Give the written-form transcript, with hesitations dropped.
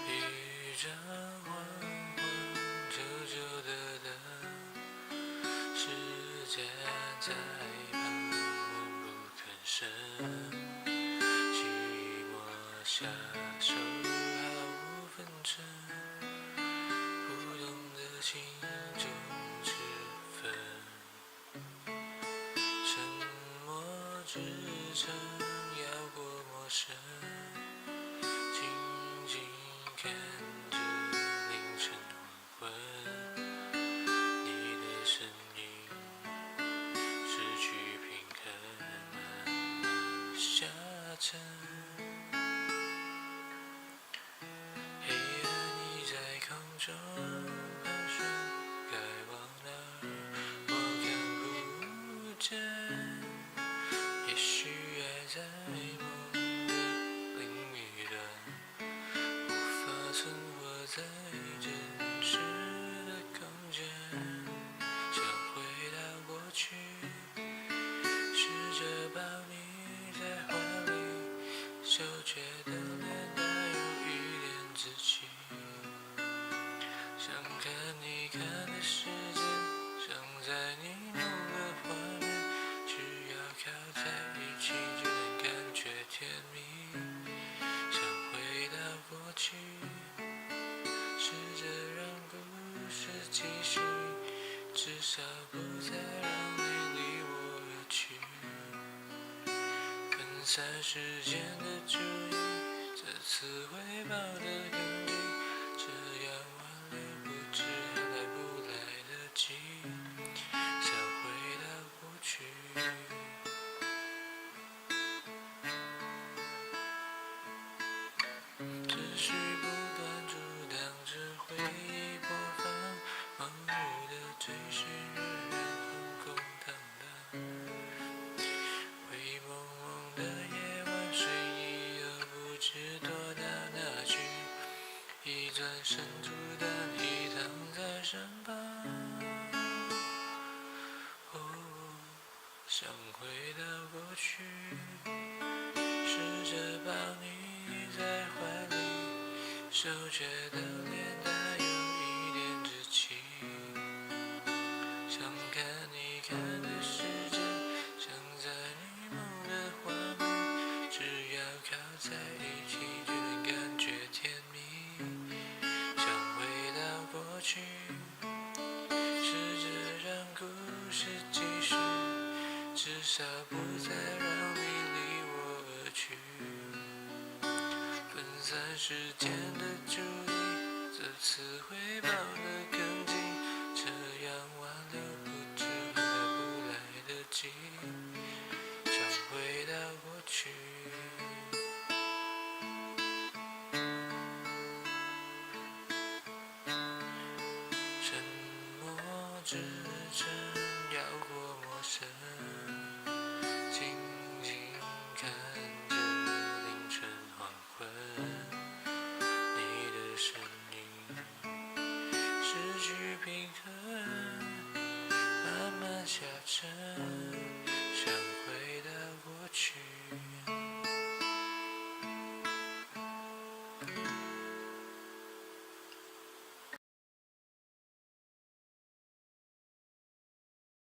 一盏黄昏，久久的等，时间在旁默不吭声，寂寞下手毫无分寸，不懂得心中之分，沉默支撑绕过陌生，静静看着凌晨黄昏，你的身影失去平衡，慢慢下沉。黑暗已在空中盘旋，该往哪儿我看不见。也许爱在梦的另一端，无法存活在真实的空间。想回到过去，试着抱你在怀里，羞怯的脸带有一点稚气。想看你看的世界，想在你梦的画面，只要靠在一起就能感觉甜蜜。想回到过去，试着让故事继续，至少不再让你离我而去。分散时间的注意，这次回报的更低，这样挽留不知还来不来得及。想回到过去，只需不断阻挡着回忆播放，盲目的追寻仍然空空荡荡。灰蒙蒙的夜晚，睡意又不知躲到哪去，一转身孤单地躺在身旁。哦，想回到过去，试着抱你在怀里，羞怯的脸带有一点稚气。想看你看的世界，想在你梦的画面，只要靠在一起就能感觉甜蜜。想回到过去，试着让故事继续，至少不再让你离我而去。分散时间的注意，这次回报的更近，这样挽留不知还来不来得及。想回到过去，沉默支撑绕过陌生，静静看着凌晨黄昏，你的身影失去平衡，慢慢下沉。